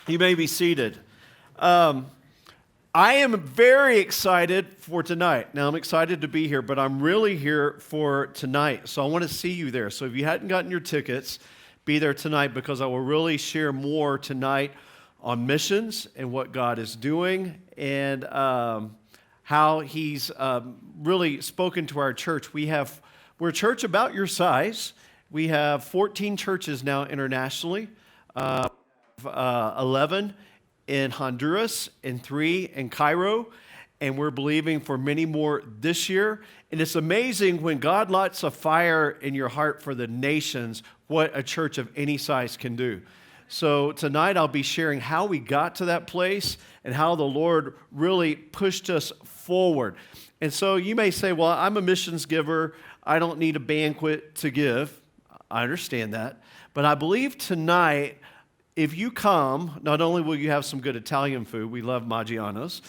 You may be seated. I am very excited for tonight. Now, I'm excited to be here, but I'm really here for tonight. So I want to see you there. So if you hadn't gotten your tickets, be there tonight because I will really share more tonight on missions and what God is doing and how He's really spoken to our church. We're a church about your size. We have 14 churches now internationally. 11 in Honduras and 3 in Cairo, and we're believing for many more this year. And it's amazing when God lights a fire in your heart for the nations, what a church of any size can do. So tonight I'll be sharing how we got to that place and how the Lord really pushed us forward. And so you may say, well, I'm a missions giver. I don't need a banquet to give. I understand that. But I believe tonight, if you come, not only will you have some good Italian food, we love Maggiano's,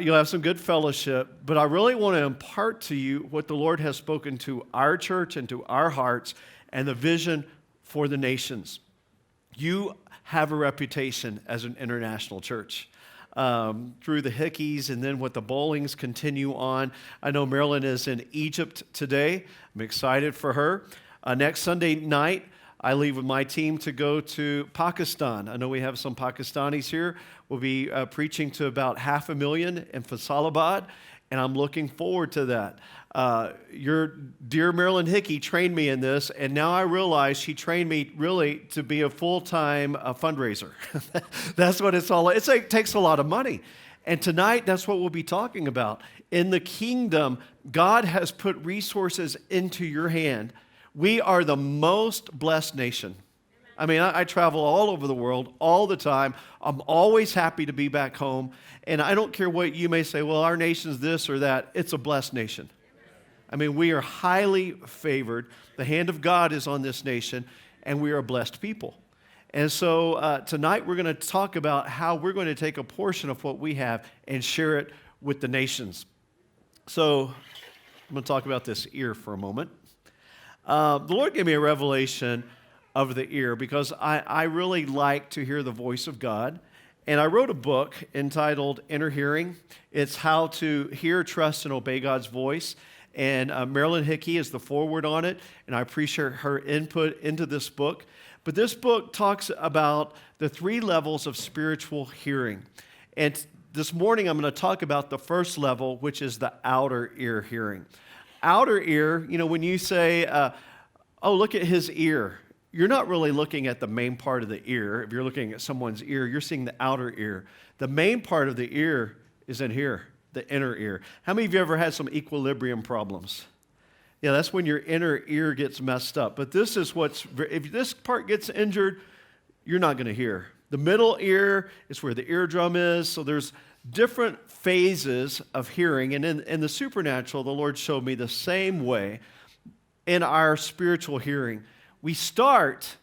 you'll have some good fellowship, but I really want to impart to you what the Lord has spoken to our church and to our hearts and the vision for the nations. You have a reputation as an international church. Through the Hickeys and then what the Bowlings continue on. I know Marilyn is in Egypt today. I'm excited for her. Next Sunday night, I leave with my team to go to Pakistan. I know we have some Pakistanis here. We'll be preaching to about 500,000 in Faisalabad, and I'm looking forward to that. Your dear Marilyn Hickey trained me in this, and now I realize she trained me really to be a full-time fundraiser. That's what it's all. It takes a lot of money. And tonight, that's what we'll be talking about. In the kingdom, God has put resources into your hand. We are the most blessed nation. I mean, I travel all over the world all the time. I'm always happy to be back home. And I don't care what you may say, well, our nation's this or that. It's a blessed nation. I mean, we are highly favored. The hand of God is on this nation, and we are a blessed people. And so tonight we're going to talk about how we're going to take a portion of what we have and share it with the nations. So I'm going to talk about this ear for a moment. The Lord gave me a revelation of the ear because I really like to hear the voice of God. And I wrote a book entitled Inner Hearing. It's how to hear, trust, and obey God's voice. And Marilyn Hickey is the foreword on it, and I appreciate her input into this book. But this book talks about the 3 levels of spiritual hearing. And this morning I'm going to talk about the first level, which is the outer ear hearing. Outer ear, when you say, oh, look at his ear, you're not really looking at the main part of the ear. If you're looking at someone's ear, you're seeing the outer ear. The main part of the ear is in here, the inner ear. How many of you ever had some equilibrium problems? Yeah, that's when your inner ear gets messed up. But this is if this part gets injured, you're not going to hear. The middle ear is where the eardrum is. So there's different phases of hearing. And in the supernatural, the Lord showed me the same way in our spiritual hearing. We start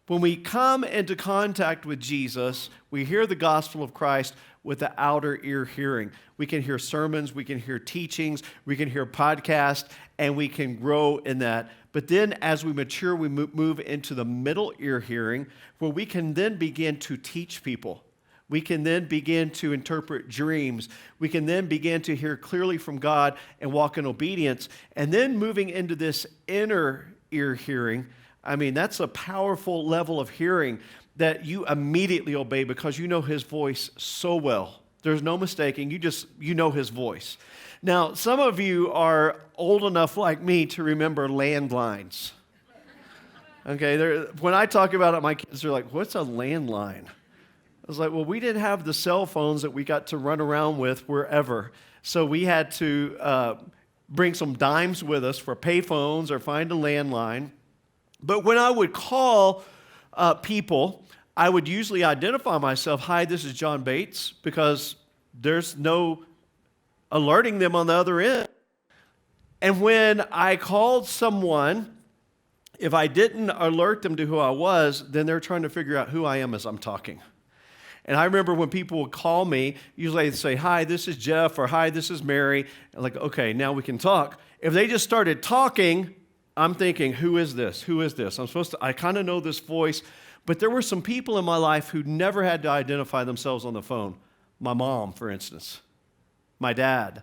when we come into contact with Jesus, we hear the gospel of Christ with the outer ear hearing. We can hear sermons, we can hear teachings, we can hear podcasts, and we can grow in that. But then as we mature, we move into the middle ear hearing, where we can then begin to teach people. We can then begin to interpret dreams. We can then begin to hear clearly from God and walk in obedience. And then moving into this inner ear hearing, I mean, that's a powerful level of hearing that you immediately obey because you know His voice so well. There's no mistaking. You know His voice. Now, some of you are old enough like me to remember landlines. Okay, when I talk about it, my kids are like, what's a landline? I was like, well, we didn't have the cell phones that we got to run around with wherever. So we had to bring some dimes with us for payphones or find a landline. But when I would call people, I would usually identify myself, hi, this is John Bates, because there's no alerting them on the other end. And when I called someone, if I didn't alert them to who I was, then they're trying to figure out who I am as I'm talking. And I remember when people would call me, usually they'd say, hi, this is Jeff, or hi, this is Mary. I'm like, okay, now we can talk. If they just started talking, I'm thinking, who is this? Who is this? I kind of know this voice, but there were some people in my life who never had to identify themselves on the phone. My mom, for instance, my dad,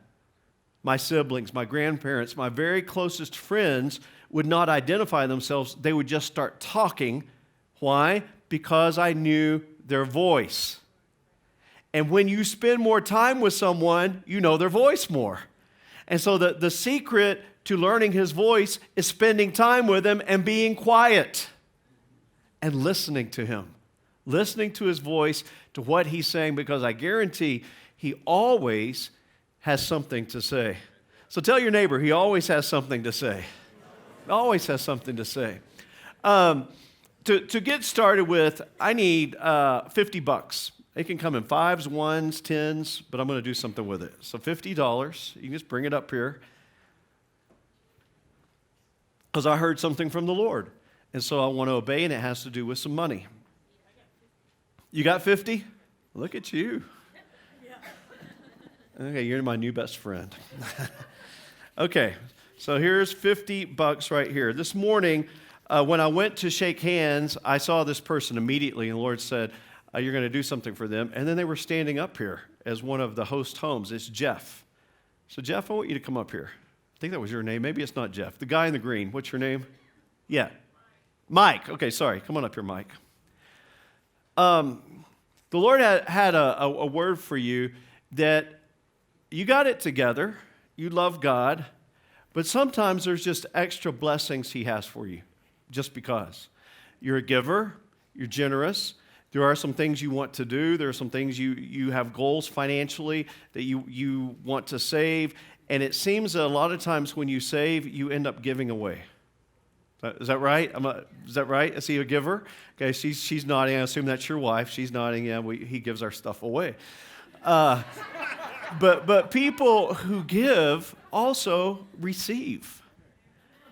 my siblings, my grandparents, my very closest friends would not identify themselves. They would just start talking. Why? Because I knew their voice. And when you spend more time with someone, you know their voice more. And so the secret to learning his voice is spending time with him and being quiet and listening to him, listening to his voice, to what he's saying, because I guarantee he always has something to say. So tell your neighbor, he always has something to say. Always has something to say. To get started with, I need $50. It can come in 5s, 1s, 10s, but I'm going to do something with it. So $50, you can just bring it up here. Because I heard something from the Lord. And so I want to obey, and it has to do with some money. You got 50? Look at you. Okay, you're my new best friend. Okay, so here's $50 right here. This morning, when I went to shake hands, I saw this person immediately, and the Lord said, you're going to do something for them. And then they were standing up here as one of the host homes. It's Jeff. So, Jeff, I want you to come up here. I think that was your name. Maybe it's not Jeff. The guy in the green. What's your name? Yeah. Mike. Okay, sorry. Come on up here, Mike. The Lord had a word for you that you got it together. You love God. But sometimes there's just extra blessings He has for you just because. You're a giver. You're generous. There are some things you want to do. There are some things you have goals financially that you want to save. And it seems that a lot of times when you save, you end up giving away. Is that right? Is that right? Is he a giver? Okay, she's nodding. I assume that's your wife. She's nodding. Yeah, he gives our stuff away. But people who give also receive.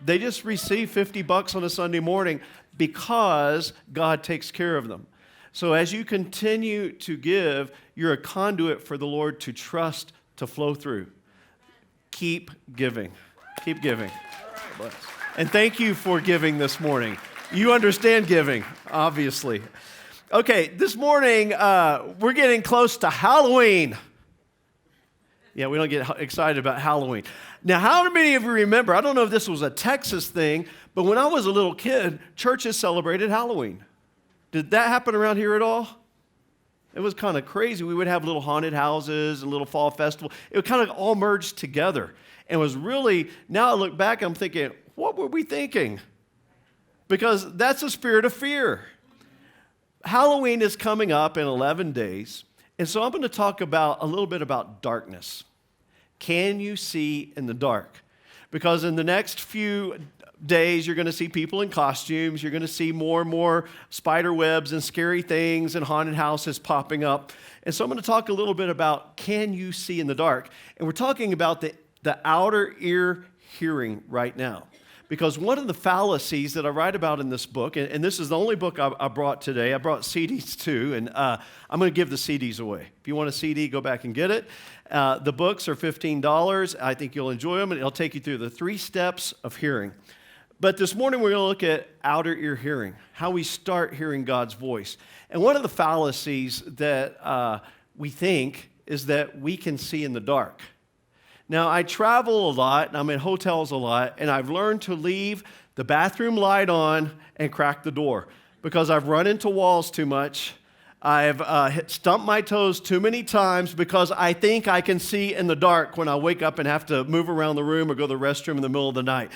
They just receive $50 on a Sunday morning because God takes care of them. So as you continue to give, you're a conduit for the Lord to trust to flow through. Keep giving. Keep giving. And thank you for giving this morning. You understand giving, obviously. Okay, this morning, we're getting close to Halloween. Yeah, we don't get excited about Halloween. Now, how many of you remember, I don't know if this was a Texas thing, but when I was a little kid, churches celebrated Halloween. Did that happen around here at all? It was kind of crazy. We would have little haunted houses and little fall festival. It would kind of all merge together. And it was really, now I look back, I'm thinking, what were we thinking? Because that's a spirit of fear. Halloween is coming up in 11 days. And so I'm going to talk about a little bit about darkness. Can you see in the dark? Because in the next few days, you're going to see people in costumes. You're going to see more and more spider webs and scary things and haunted houses popping up. And so I'm going to talk a little bit about, can you see in the dark? And we're talking about the outer ear hearing right now. Because one of the fallacies that I write about in this book, and this is the only book I brought today. I brought CDs too, and I'm going to give the CDs away. If you want a CD, go back and get it. The books are $15. I think you'll enjoy them, and it'll take you through the 3 steps of hearing. But this morning, we're going to look at outer ear hearing, how we start hearing God's voice. And one of the fallacies that we think is that we can see in the dark. Now, I travel a lot, and I'm in hotels a lot, and I've learned to leave the bathroom light on and crack the door because I've run into walls too much. I've stumped my toes too many times because I think I can see in the dark when I wake up and have to move around the room or go to the restroom in the middle of the night.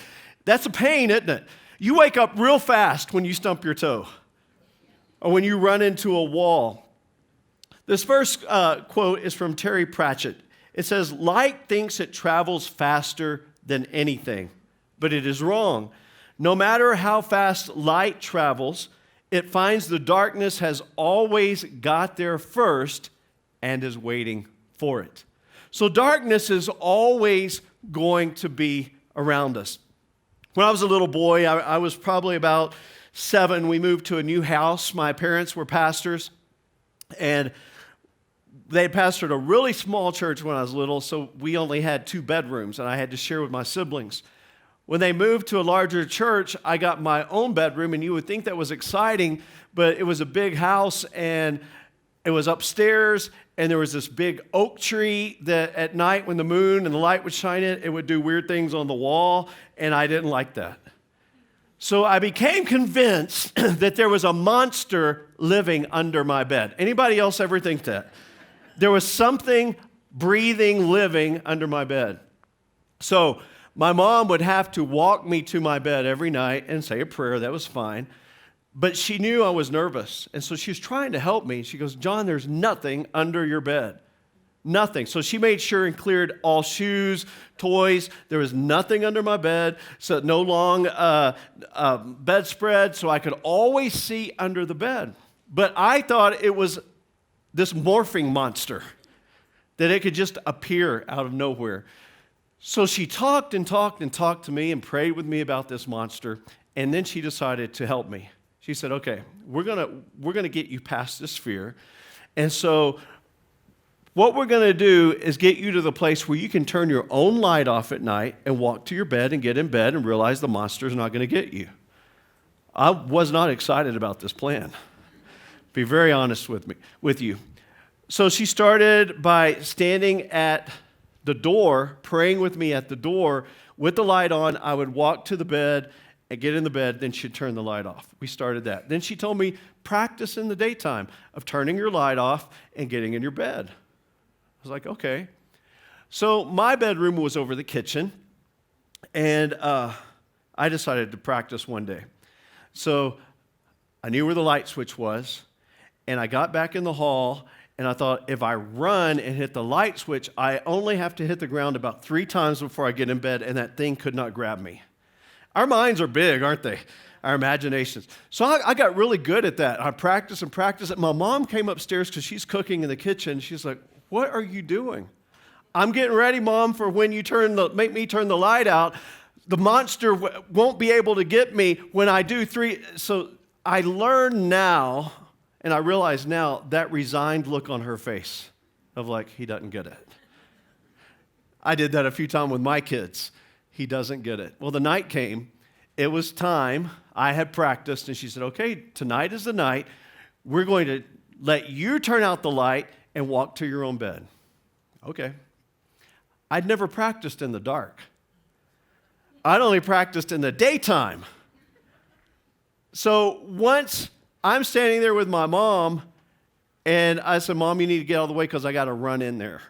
That's a pain, isn't it? You wake up real fast when you stump your toe or when you run into a wall. This first quote is from Terry Pratchett. It says, light thinks it travels faster than anything, but it is wrong. No matter how fast light travels, it finds the darkness has always got there first and is waiting for it. So darkness is always going to be around us. When I was a little boy, I was probably about 7. We moved to a new house. My parents were pastors, and they had pastored a really small church when I was little, so we only had 2 bedrooms, and I had to share with my siblings. When they moved to a larger church, I got my own bedroom, and you would think that was exciting, but it was a big house, and it was upstairs, and there was this big oak tree that at night when the moon and the light would shine in, it would do weird things on the wall, and I didn't like that. So I became convinced that there was a monster living under my bed. Anybody else ever think that? There was something breathing, living under my bed. So my mom would have to walk me to my bed every night and say a prayer. That was fine. But she knew I was nervous. And so she was trying to help me. She goes, John, there's nothing under your bed. Nothing. So she made sure and cleared all shoes, toys. There was nothing under my bed. So no long bedspread. So I could always see under the bed. But I thought it was this morphing monster, that it could just appear out of nowhere. So she talked and talked and talked to me and prayed with me about this monster, and then she decided to help me. She said, okay, we're gonna get you past this fear, and so what we're gonna do is get you to the place where you can turn your own light off at night and walk to your bed and get in bed and realize the monster's not gonna get you. I was not excited about this plan. Be very honest with you. So she started by standing at the door, praying with me at the door with the light on. I would walk to the bed and get in the bed, then she'd turn the light off. We started that. Then she told me, practice in the daytime of turning your light off and getting in your bed. I was like, okay. So my bedroom was over the kitchen, and I decided to practice one day. So I knew where the light switch was, and I got back in the hall, and I thought, if I run and hit the light switch, I only have to hit the ground about 3 times before I get in bed, and that thing could not grab me. Our minds are big, aren't they? Our imaginations. So I got really good at that. I practiced and practiced. My mom came upstairs because she's cooking in the kitchen. She's like, what are you doing? I'm getting ready, Mom, for when you make me turn the light out. The monster won't be able to get me when I do 3. So I learned now, and I realize now, that resigned look on her face of like, he doesn't get it. I did that a few times with my kids. He doesn't get it. Well, the night came. It was time. I had practiced, and she said, okay, tonight is the night. We're going to let you turn out the light and walk to your own bed. Okay. I'd never practiced in the dark. I'd only practiced in the daytime. So once I'm standing there with my mom, and I said, Mom, you need to get out of the way because I got to run in there.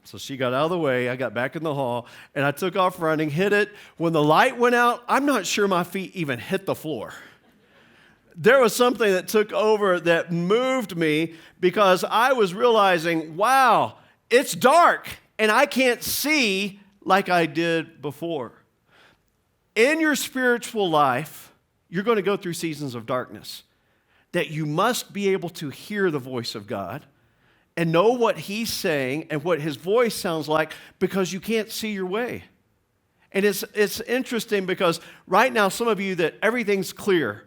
So she got out of the way. I got back in the hall, and I took off running, hit it. When the light went out, I'm not sure my feet even hit the floor. There was something that took over that moved me because I was realizing, wow, it's dark, and I can't see like I did before. In your spiritual life, you're going to go through seasons of darkness, that you must be able to hear the voice of God and know what He's saying and what His voice sounds like because you can't see your way. And it's interesting because right now, some of you that everything's clear.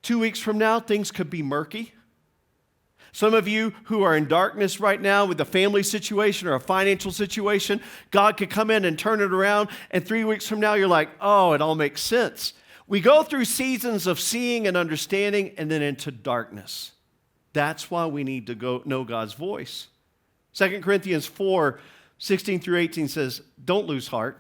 2 weeks from now, things could be murky. Some of you who are in darkness right now with a family situation or a financial situation, God could come in and turn it around, and 3 weeks from now, you're like, oh, it all makes sense. We go through seasons of seeing and understanding and then into darkness. That's why we need to know God's voice. 2 Corinthians 4:16 through 18 says, don't lose heart.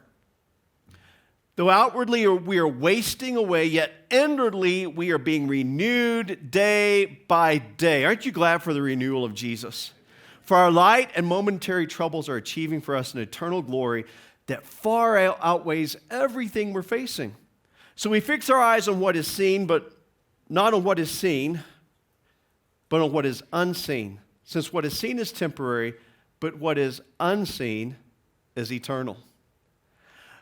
Though outwardly we are wasting away, yet inwardly we are being renewed day by day. Aren't you glad for the renewal of Jesus? For our light and momentary troubles are achieving for us an eternal glory that far outweighs everything we're facing. So we fix our eyes on what is seen, but not on what is seen, but on what is unseen. Since what is seen is temporary, but what is unseen is eternal.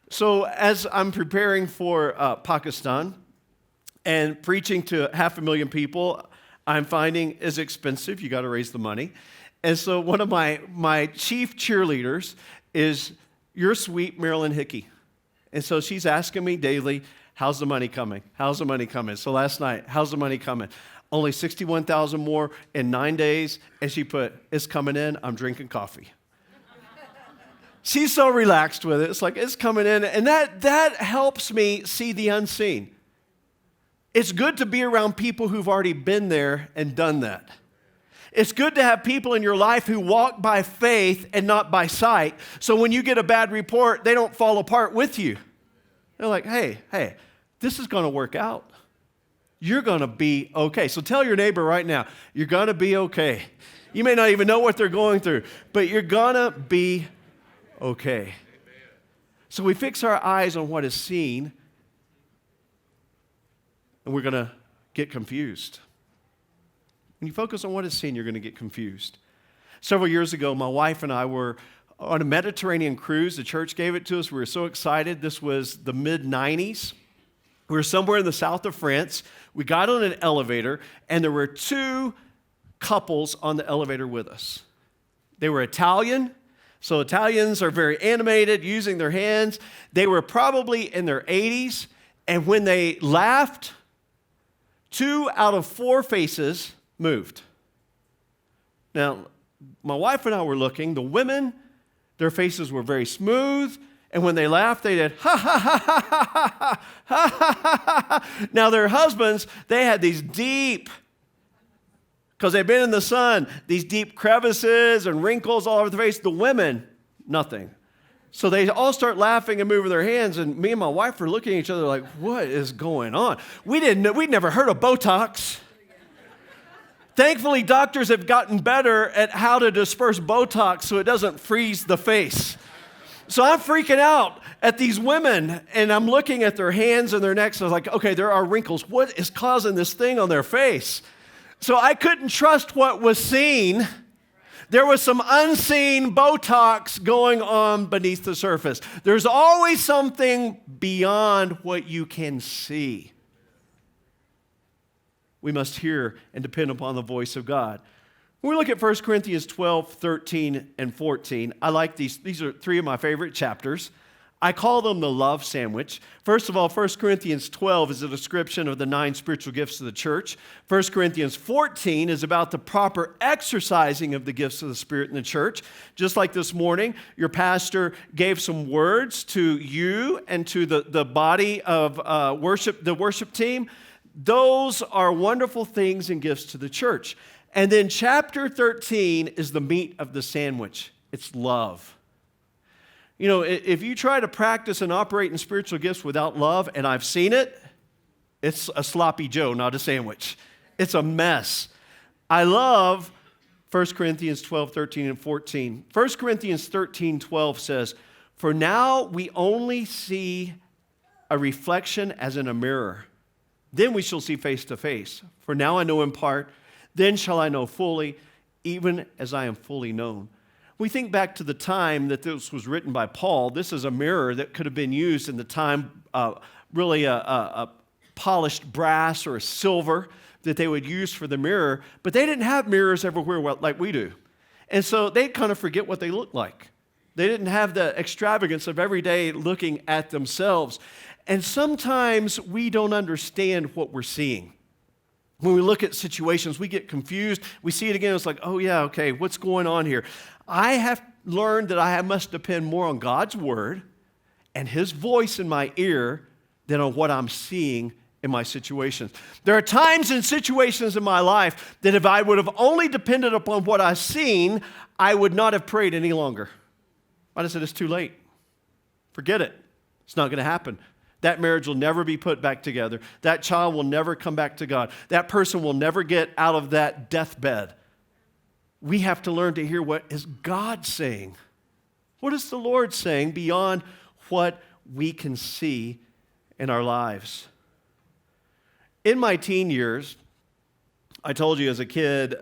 So as I'm preparing for Pakistan and preaching to 500,000 people, I'm finding is expensive. You got to raise the money. And so one of my chief cheerleaders is your sweet Marilyn Hickey. And so she's asking me daily, how's the money coming? How's the money coming? So last night, how's the money coming? Only 61,000 more in 9 days. And she put, it's coming in. I'm drinking coffee. She's so relaxed with it. It's like it's coming in. And that helps me see the unseen. It's good to be around people who've already been there and done that. It's good to have people in your life who walk by faith and not by sight. So when you get a bad report, they don't fall apart with you. They're like, hey, this is going to work out. You're going to be okay. So tell your neighbor right now, you're going to be okay. You may not even know what they're going through, but you're going to be okay. So we fix our eyes on what is seen, and we're going to get confused. When you focus on what is seen, you're going to get confused. Several years ago, my wife and I were on a Mediterranean cruise. The church gave it to us. We were so excited. This was the mid-90s. We were somewhere in the south of France. We got on an elevator, and there were two couples on the elevator with us. They were Italian. So Italians are very animated, using their hands. They were probably in their 80s. And when they laughed, 2 out of 4 faces moved. Now, my wife and I were looking. The women, their faces were very smooth, and when they laughed, they did ha ha ha ha ha ha ha ha ha ha. Now, their husbands, they had these deep, because they've been in the sun, these deep crevices and wrinkles all over the face. The women, nothing. So they all start laughing and moving their hands, and me and my wife were looking at each other like, what is going on? We'd never heard of Botox. Thankfully, doctors have gotten better at how to disperse Botox so it doesn't freeze the face. So I'm freaking out at these women, and I'm looking at their hands and their necks. I was like, okay, there are wrinkles. What is causing this thing on their face? So I couldn't trust what was seen. There was some unseen Botox going on beneath the surface. There's always something beyond what you can see. We must hear and depend upon the voice of God. When we look at 1 Corinthians 12, 13, and 14, I like these. These are 3 of my favorite chapters. I call them the love sandwich. First of all, 1 Corinthians 12 is a description of the 9 spiritual gifts of the church. 1 Corinthians 14 is about the proper exercising of the gifts of the Spirit in the church. Just like this morning, your pastor gave some words to you and to the body of worship, the worship team. Those are wonderful things and gifts to the church. And then chapter 13 is the meat of the sandwich. It's love. You know, if you try to practice and operate in spiritual gifts without love, and I've seen it, it's a sloppy Joe, not a sandwich. It's a mess. I love 1 Corinthians 12, 13, and 14. 1 Corinthians 13, 12 says, "For now we only see a reflection as in a mirror. Then we shall see face to face. For now I know in part, then shall I know fully, even as I am fully known." We think back to the time that this was written by Paul. This is a mirror that could have been used in the time, really a polished brass or a silver that they would use for the mirror. But they didn't have mirrors everywhere like we do. And so they kind of forget what they look like. They didn't have the extravagance of every day looking at themselves. And sometimes we don't understand what we're seeing. When we look at situations, we get confused. We see it again. It's like, oh, yeah, okay, what's going on here? I have learned that I must depend more on God's word and his voice in my ear than on what I'm seeing in my situations. There are times and situations in my life that if I would have only depended upon what I've seen, I would not have prayed any longer. I just said, it's too late. Forget it. It's not going to happen. That marriage will never be put back together. That child will never come back to God. That person will never get out of that deathbed. We have to learn to hear what is God saying. What is the Lord saying beyond what we can see in our lives? In my teen years, I told you as a kid,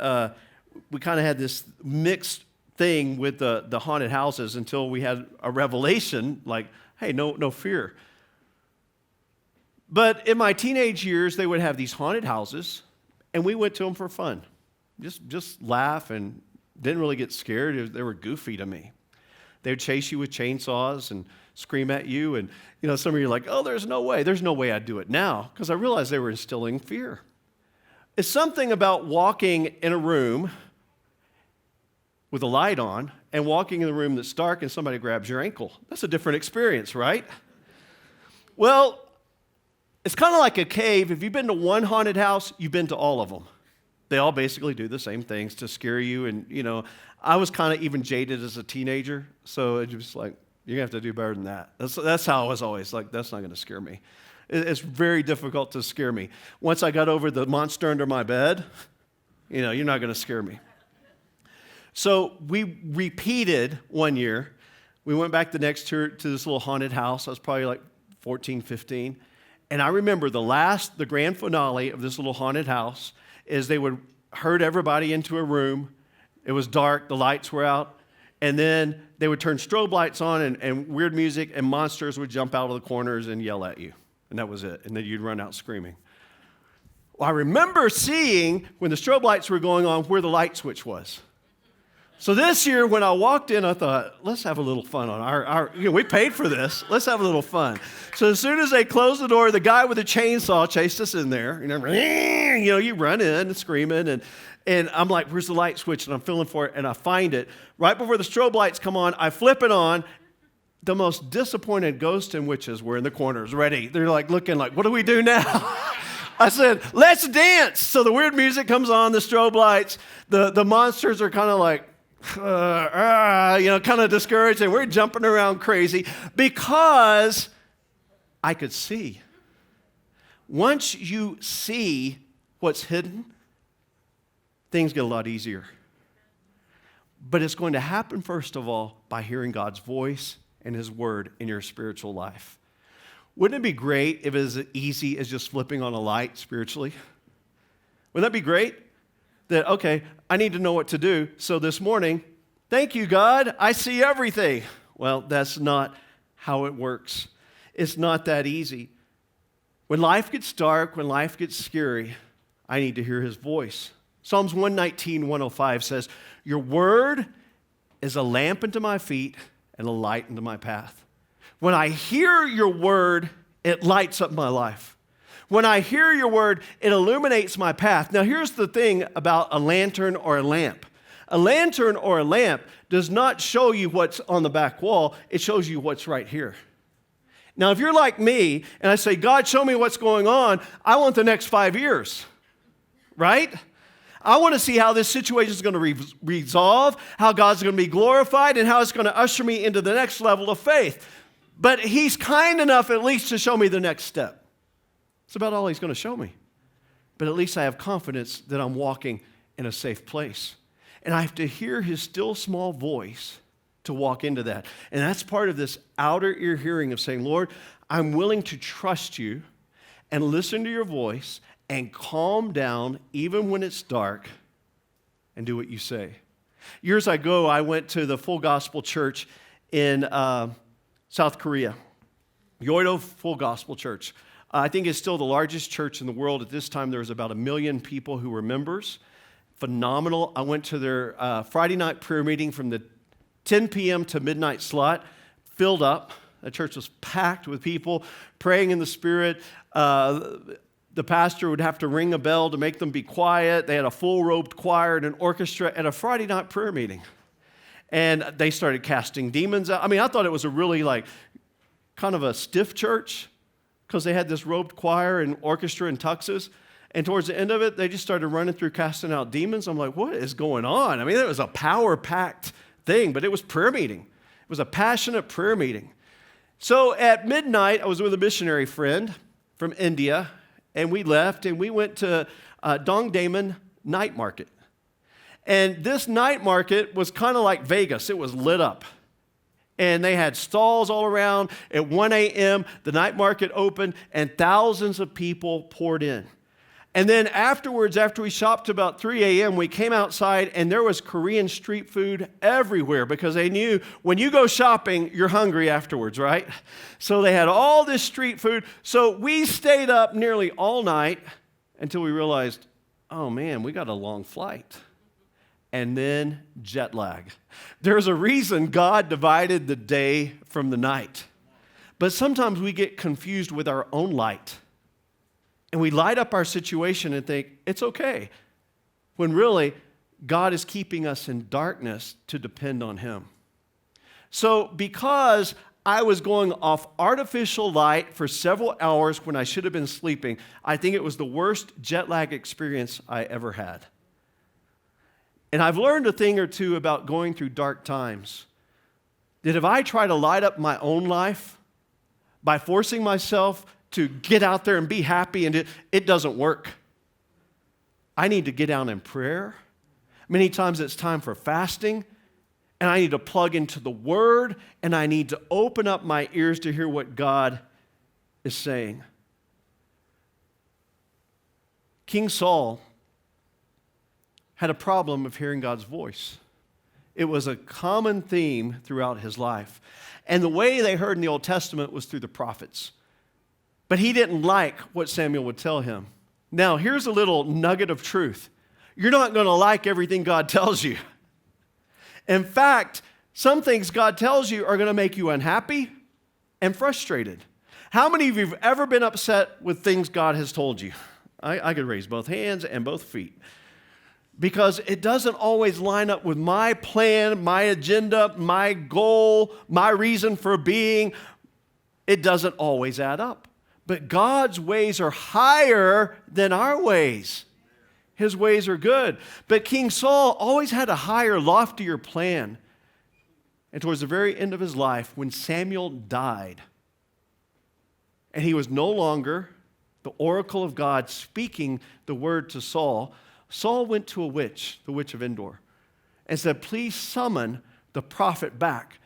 we kind of had this mixed thing with the haunted houses until we had a revelation like, hey, no fear. But in my teenage years, they would have these haunted houses, and we went to them for fun. Just laugh and didn't really get scared. They were goofy to me. They would chase you with chainsaws and scream at you. And, some of you are like, oh, there's no way. There's no way I'd do it now, because I realized they were instilling fear. It's something about walking in a room with a light on and walking in the room that's dark and somebody grabs your ankle. That's a different experience, right? Well, it's kind of like a cave. If you've been to one haunted house, you've been to all of them. They all basically do the same things to scare you. And, I was kind of even jaded as a teenager. So it's just like, you're going to have to do better than that. That's how I was always like, that's not going to scare me. It's very difficult to scare me. Once I got over the monster under my bed, you're not going to scare me. So we repeated one year. We went back the next year to this little haunted house. I was probably like 14, 15. And I remember the grand finale of this little haunted house is they would herd everybody into a room. It was dark. The lights were out. And then they would turn strobe lights on and weird music, and monsters would jump out of the corners and yell at you. And that was it. And then you'd run out screaming. Well, I remember seeing when the strobe lights were going on where the light switch was. So this year, when I walked in, I thought, let's have a little fun on our we paid for this. Let's have a little fun. So as soon as they closed the door, the guy with the chainsaw chased us in there. You run in and screaming, and I'm like, where's the light switch? And I'm feeling for it, and I find it. Right before the strobe lights come on, I flip it on. The most disappointed ghosts and witches were in the corners, ready. They're like looking like, what do we do now? I said, let's dance. So the weird music comes on, the strobe lights. The monsters are kind of like, kind of discouraged, and we're jumping around crazy because I could see. Once you see what's hidden, things get a lot easier. But it's going to happen, first of all, by hearing God's voice and His Word in your spiritual life. Wouldn't it be great if it was as easy as just flipping on a light spiritually? Wouldn't that be great? That, okay, I need to know what to do. So this morning, thank you, God, I see everything. Well, that's not how it works. It's not that easy. When life gets dark, when life gets scary, I need to hear His voice. Psalms 119, 105 says, your word is a lamp unto my feet and a light unto my path. When I hear your word, it lights up my life. When I hear your word, it illuminates my path. Now, here's the thing about a lantern or a lamp. A lantern or a lamp does not show you what's on the back wall. It shows you what's right here. Now, if you're like me and I say, God, show me what's going on, I want the next 5 years, right? I want to see how this situation is going to resolve, how God's going to be glorified, and how it's going to usher me into the next level of faith. But He's kind enough at least to show me the next step. It's about all He's going to show me. But at least I have confidence that I'm walking in a safe place. And I have to hear His still small voice to walk into that. And that's part of this outer ear hearing of saying, Lord, I'm willing to trust you and listen to your voice and calm down even when it's dark and do what you say. Years ago, I went to the Full Gospel Church in South Korea. Yoido Full Gospel Church. I think it's still the largest church in the world. At this time, there was about 1 million people who were members. Phenomenal. I went to their Friday night prayer meeting from the 10 p.m. to midnight slot, filled up. The church was packed with people praying in the Spirit. The pastor would have to ring a bell to make them be quiet. They had a full-robed choir and an orchestra at a Friday night prayer meeting. And they started casting demons out. I mean, I thought it was a really kind of a stiff church, because they had this robed choir and orchestra and tuxes. And towards the end of it, they just started running through casting out demons. I'm like, what is going on? I mean, it was a power-packed thing, but it was prayer meeting. It was a passionate prayer meeting. So at midnight, I was with a missionary friend from India, and we left, and we went to Dongdaemun Night Market. And this night market was kind of like Vegas. It was lit up. And they had stalls all around. At 1 a.m., the night market opened, and thousands of people poured in. And then afterwards, after we shopped about 3 a.m., we came outside, and there was Korean street food everywhere, because they knew when you go shopping, you're hungry afterwards, right? So they had all this street food. So we stayed up nearly all night until we realized, oh man, we got a long flight. And then jet lag. There's a reason God divided the day from the night. But sometimes we get confused with our own light. And we light up our situation and think, it's okay. When really, God is keeping us in darkness to depend on Him. So because I was going off artificial light for several hours when I should have been sleeping, I think it was the worst jet lag experience I ever had. And I've learned a thing or two about going through dark times. That if I try to light up my own life by forcing myself to get out there and be happy, and it doesn't work. I need to get down in prayer. Many times it's time for fasting, and I need to plug into the Word, and I need to open up my ears to hear what God is saying. King Saul had a problem of hearing God's voice. It was a common theme throughout his life. And the way they heard in the Old Testament was through the prophets. But he didn't like what Samuel would tell him. Now, here's a little nugget of truth. You're not going to like everything God tells you. In fact, some things God tells you are going to make you unhappy and frustrated. How many of you have ever been upset with things God has told you? I could raise both hands and both feet. Because it doesn't always line up with my plan, my agenda, my goal, my reason for being. It doesn't always add up. But God's ways are higher than our ways. His ways are good. But King Saul always had a higher, loftier plan. And towards the very end of his life, when Samuel died, and he was no longer the oracle of God speaking the word to Saul, Saul went to a witch, the witch of Endor, and said, please summon the prophet back.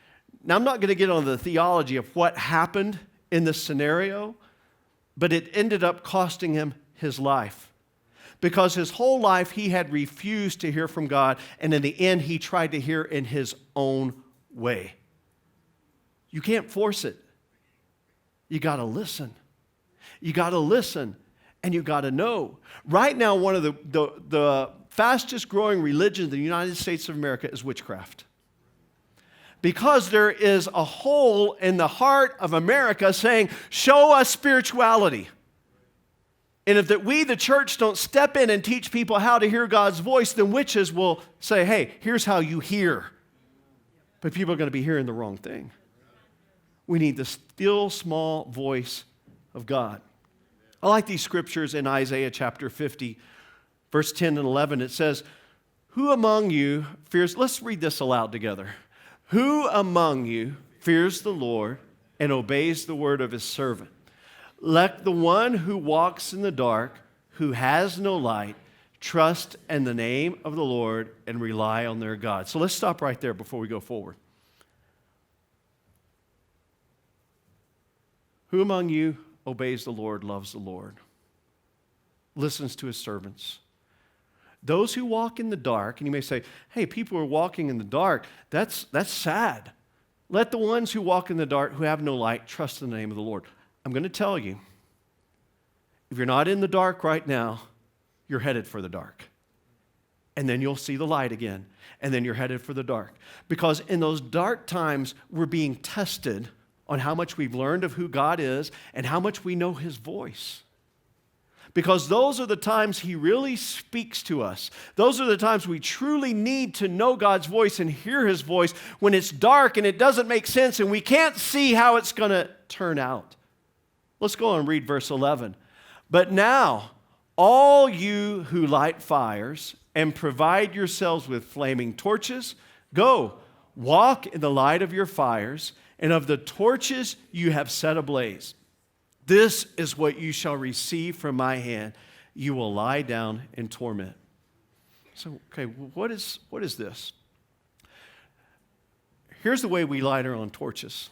Now, I'm not going to get on the theology of what happened in this scenario, but it ended up costing him his life. Because his whole life he had refused to hear from God, and in the end he tried to hear in his own way. You can't force it. You got to listen. You got to listen. And you got to know. Right now, one of the fastest growing religions in the United States of America is witchcraft. Because there is a hole in the heart of America saying, show us spirituality. And if we, the church, don't step in and teach people how to hear God's voice, then witches will say, hey, here's how you hear. But people are going to be hearing the wrong thing. We need the still small voice of God. I like these scriptures in Isaiah chapter 50, verse 10 and 11. It says, who among you fears, let's read this aloud together. Who among you fears the Lord and obeys the word of his servant? Let the one who walks in the dark, who has no light, trust in the name of the Lord and rely on their God. So let's stop right there before we go forward. Who among you obeys the Lord, loves the Lord, listens to his servants? Those who walk in the dark, and you may say, hey, people are walking in the dark. That's sad. Let the ones who walk in the dark, who have no light, trust in the name of the Lord. I'm going to tell you, if you're not in the dark right now, you're headed for the dark. And then you'll see the light again, and then you're headed for the dark. Because in those dark times, we're being tested on how much we've learned of who God is and how much we know his voice. Because those are the times he really speaks to us. Those are the times we truly need to know God's voice and hear his voice when it's dark and it doesn't make sense and we can't see how it's going to turn out. Let's go on and read verse 11. But now, all you who light fires and provide yourselves with flaming torches, go, walk in the light of your fires and of the torches you have set ablaze. This is what you shall receive from my hand. You will lie down in torment. So, okay, what is this? Here's the way we light our own torches.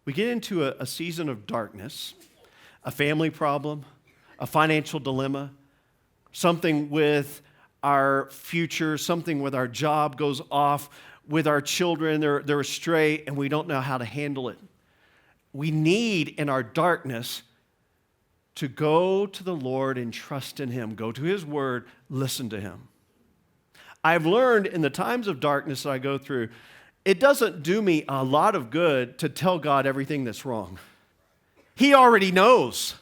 We get into a season of darkness, a family problem, a financial dilemma, something with our future, something with our job goes off, with our children, they're astray, and we don't know how to handle it. We need, in our darkness, to go to the Lord and trust in him. Go to his word, listen to him. I've learned in the times of darkness that I go through, it doesn't do me a lot of good to tell God everything that's wrong. He already knows.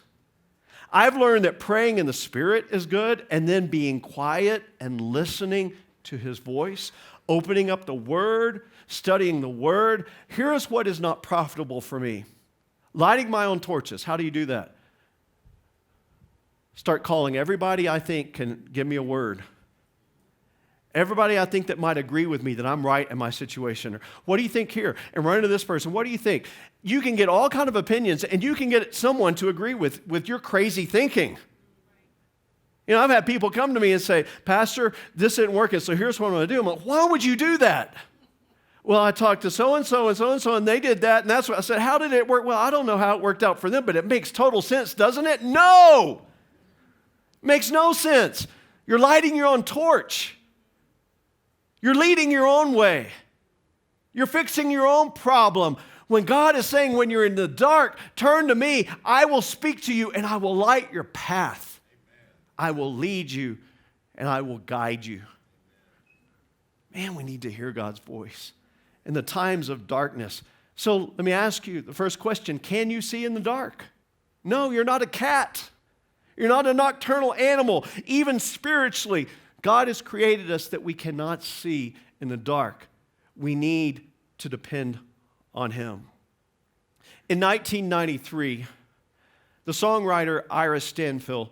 I've learned that praying in the Spirit is good, and then being quiet and listening to his voice, opening up the Word, studying the Word. Here is what is not profitable for me. Lighting my own torches. How do you do that? Start calling everybody I think can give me a word. Everybody I think that might agree with me that I'm right in my situation. Or, what do you think here? And run into this person. What do you think? You can get all kind of opinions, and you can get someone to agree with your crazy thinking. You know, I've had people come to me and say, Pastor, this isn't working, so here's what I'm going to do. I'm like, why would you do that? Well, I talked to so-and-so and so-and-so, and they did that, and that's what I said. How did it work? Well, I don't know how it worked out for them, but it makes total sense, doesn't it? No! Makes no sense. You're lighting your own torch. You're leading your own way. You're fixing your own problem. When God is saying, when you're in the dark, turn to me. I will speak to you, and I will light your path. Amen. I will lead you, and I will guide you. Man, we need to hear God's voice in the times of darkness. So let me ask you the first question. Can you see in the dark? No, you're not a cat. You're not a nocturnal animal. Even spiritually, God has created us that we cannot see in the dark. We need to depend on Him. In 1993, the songwriter Ira Stanfill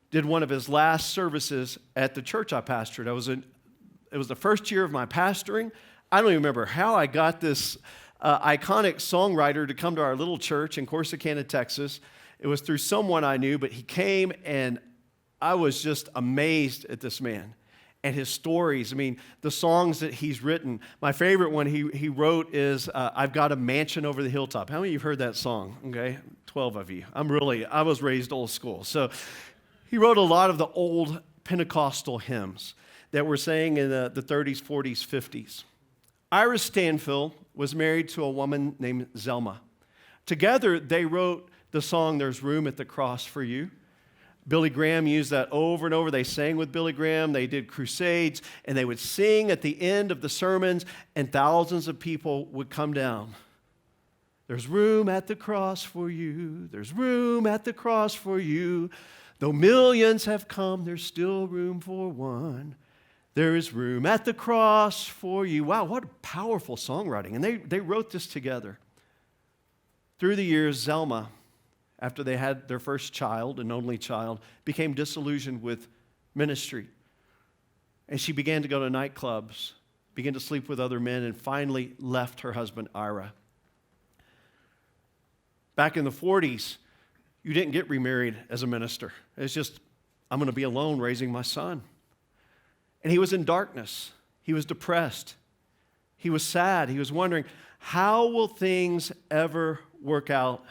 did one of his last services at the church I pastored. It was the first year of my pastoring. I don't even remember how I got this iconic songwriter to come to our little church in Corsicana, Texas. It was through someone I knew, but he came, and I was just amazed at this man and his stories. I mean, the songs that he's written. My favorite one he wrote is, I've Got a Mansion Over the Hilltop. How many of you have heard that song? Okay, 12 of you. I was raised old school. So he wrote a lot of the old Pentecostal hymns that were sang in the 30s, 40s, 50s. Ira Stanfill was married to a woman named Zelma. Together, they wrote the song, There's Room at the Cross for You. Billy Graham used that over and over. They sang with Billy Graham. They did crusades, and they would sing at the end of the sermons, and thousands of people would come down. There's room at the cross for you. There's room at the cross for you. Though millions have come, there's still room for one. There is room at the cross for you. Wow, what powerful songwriting. And they wrote this together. Through the years, Zelma, after they had their first child, an only child, became disillusioned with ministry. And she began to go to nightclubs, began to sleep with other men, and finally left her husband, Ira. Back in the 40s, you didn't get remarried as a minister. It's just, I'm going to be alone raising my son. And he was in darkness. He was depressed. He was sad. He was wondering, how will things ever work out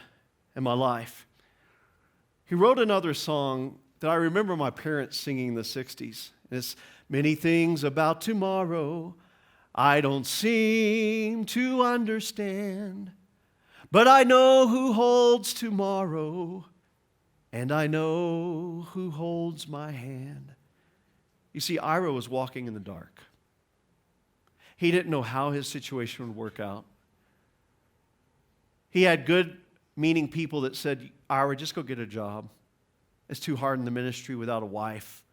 in my life? He wrote another song that I remember my parents singing in the 60s. It's many things about tomorrow I don't seem to understand, but I know who holds tomorrow, and I know who holds my hand. You see, Ira was walking in the dark. He didn't know how his situation would work out. He had good-meaning people that said, Ira, just go get a job. It's too hard in the ministry without a wife.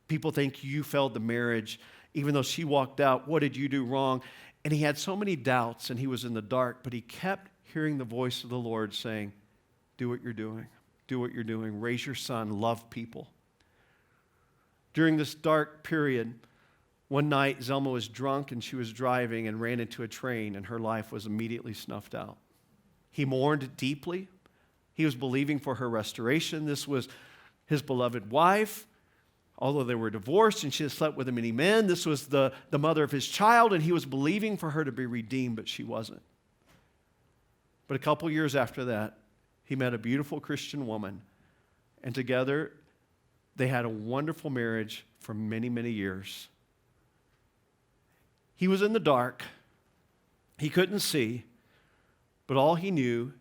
People think you failed the marriage. Even though she walked out, what did you do wrong? And he had so many doubts, and he was in the dark, but he kept hearing the voice of the Lord saying, do what you're doing. Do what you're doing. Raise your son. Love people. During this dark period, one night, Zelma was drunk and she was driving and ran into a train, and her life was immediately snuffed out. He mourned deeply. He was believing for her restoration. This was his beloved wife. Although they were divorced and she had slept with many men, this was the mother of his child, and he was believing for her to be redeemed, but she wasn't. But a couple years after that, he met a beautiful Christian woman, and together they had a wonderful marriage for many, many years. He was in the dark. He couldn't see, but all he knew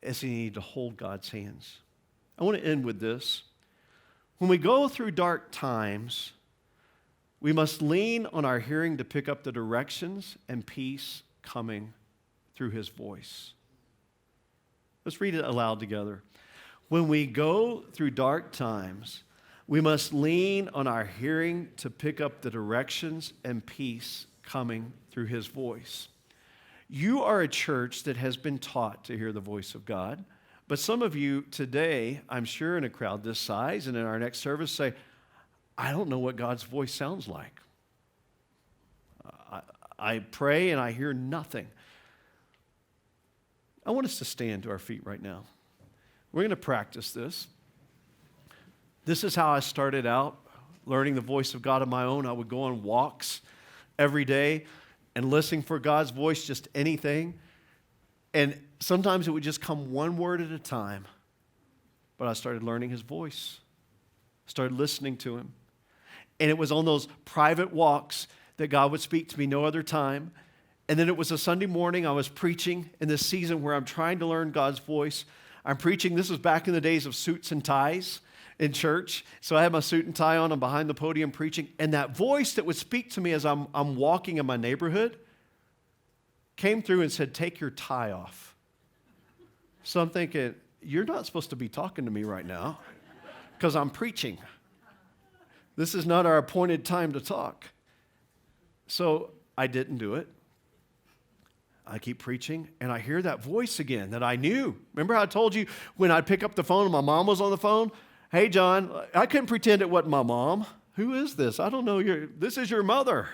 is he needed to hold God's hands. I want to end with this. When we go through dark times, we must lean on our hearing to pick up the directions and peace coming through His voice. Let's read it aloud together. When we go through dark times, We must lean on our hearing to pick up the directions and peace coming through his voice. You are a church that has been taught to hear the voice of God, but some of you today, I'm sure in a crowd this size and in our next service say, I don't know what God's voice sounds like. I pray and I hear nothing. I want us to stand to our feet right now. We're going to practice this. This is how I started out learning the voice of God on my own. I would go on walks every day and listening for God's voice, just anything. And sometimes it would just come one word at a time. But I started learning his voice. Started listening to him. And it was on those private walks that God would speak to me no other time. And then it was a Sunday morning, I was preaching in this season where I'm trying to learn God's voice. I'm preaching, this was back in the days of suits and ties in church. So I had my suit and tie on, I'm behind the podium preaching. And that voice that would speak to me as I'm walking in my neighborhood came through and said, take your tie off. So I'm thinking, you're not supposed to be talking to me right now because I'm preaching. This is not our appointed time to talk. So I didn't do it. I keep preaching, and I hear that voice again that I knew. Remember how I told you when I'd pick up the phone and my mom was on the phone? Hey, John, I couldn't pretend it wasn't my mom. Who is this? I don't know. This is your mother.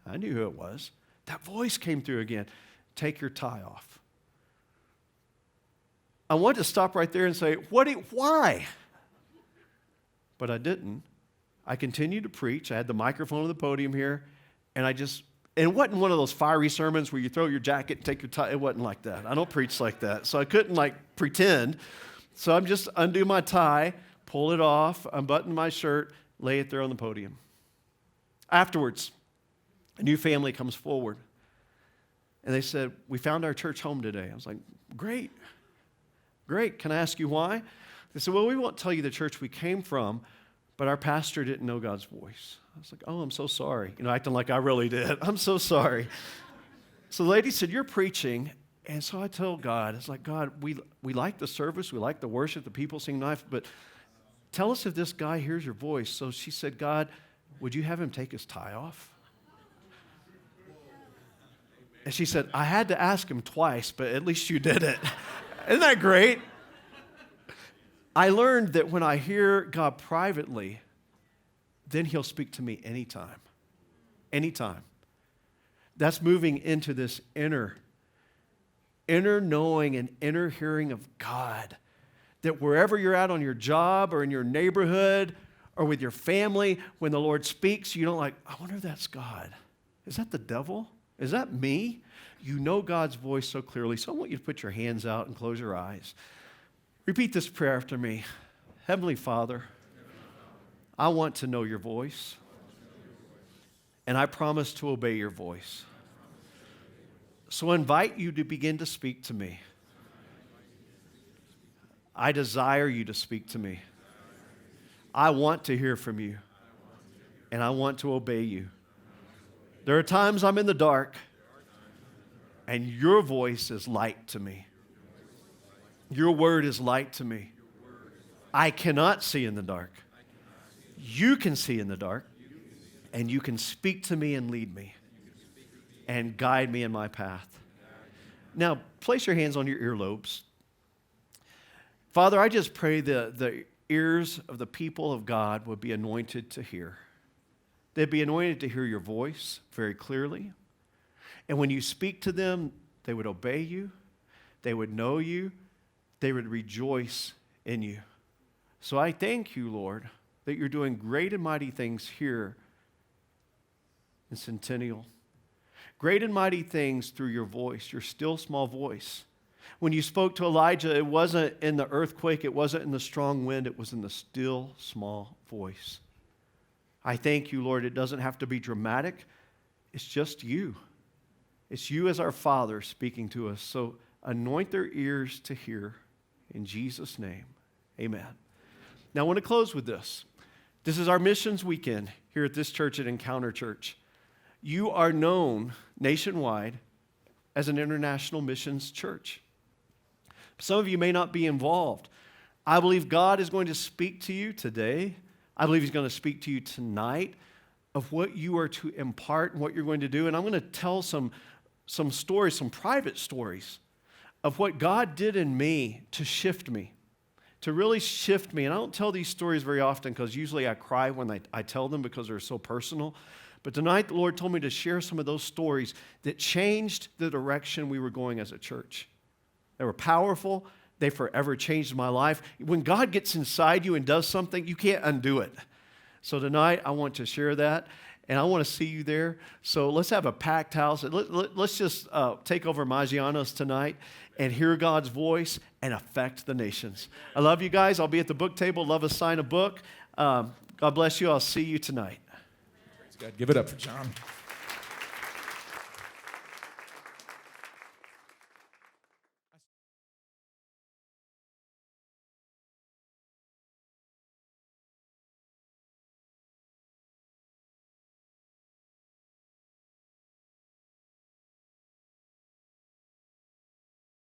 I knew who it was. That voice came through again. Take your tie off. I wanted to stop right there and say, why? But I didn't. I continued to preach. I had the microphone on the podium here, and it wasn't one of those fiery sermons where you throw your jacket and take your tie. It wasn't like that. I don't preach like that. So I couldn't pretend. So I'm just undo my tie, pull it off, unbutton my shirt, lay it there on the podium. Afterwards, a new family comes forward. And they said, we found our church home today. I was like, great. Can I ask you why? They said, well, we won't tell you the church we came from, but our pastor didn't know God's voice. I was like, oh, I'm so sorry. Acting like I really did. I'm so sorry. So the lady said, you're preaching. And so I told God, it's like, God, we like the service. We like the worship. The people sing nice. But tell us if this guy hears your voice. So she said, God, would you have him take his tie off? And she said, I had to ask him twice, but at least you did it. Isn't that great? I learned that when I hear God privately, then he'll speak to me anytime. Anytime. That's moving into this inner knowing and inner hearing of God. That wherever you're at on your job or in your neighborhood or with your family, when the Lord speaks, you don't I wonder if that's God. Is that the devil? Is that me? You know God's voice so clearly. So I want you to put your hands out and close your eyes. Repeat this prayer after me. Heavenly Father, I want to know your voice, and I promise to obey your voice. So I invite you to begin to speak to me. I desire you to speak to me. I want to hear from you, and I want to obey you. There are times I'm in the dark, and your voice is light to me. Your word is light to me. I cannot see in the dark. You can see in the dark, and you can speak to me and lead me and guide me in my path. Now, place your hands on your earlobes. Father, I just pray the ears of the people of God would be anointed to hear. They'd be anointed to hear your voice very clearly. And when you speak to them, they would obey you. They would know you. They would rejoice in you. So I thank you, Lord, that you're doing great and mighty things here in Centennial. Great and mighty things through your voice, your still small voice. When you spoke to Elijah, it wasn't in the earthquake, it wasn't in the strong wind, it was in the still small voice. I thank you, Lord, it doesn't have to be dramatic. It's just you. It's you as our Father speaking to us. So anoint their ears to hear. In Jesus' name, amen. Now I want to close with this. This is our missions weekend here at this church at Encounter Church. You are known nationwide as an international missions church. Some of you may not be involved. I believe God is going to speak to you today. I believe he's going to speak to you tonight of what you are to impart and what you're going to do. And I'm going to tell some stories, some private stories of what God did in me to shift me, to really shift me. And I don't tell these stories very often because usually I cry when I tell them because they're so personal. But tonight, the Lord told me to share some of those stories that changed the direction we were going as a church. They were powerful. They forever changed my life. When God gets inside you and does something, you can't undo it. So tonight, I want to share that, and I want to see you there. So let's have a packed house. Let's just take over Maggiano's tonight and hear God's voice and affect the nations. I love you guys. I'll be at the book table. Love to sign a book. God bless you. I'll see you tonight. Praise God. Give it up for John.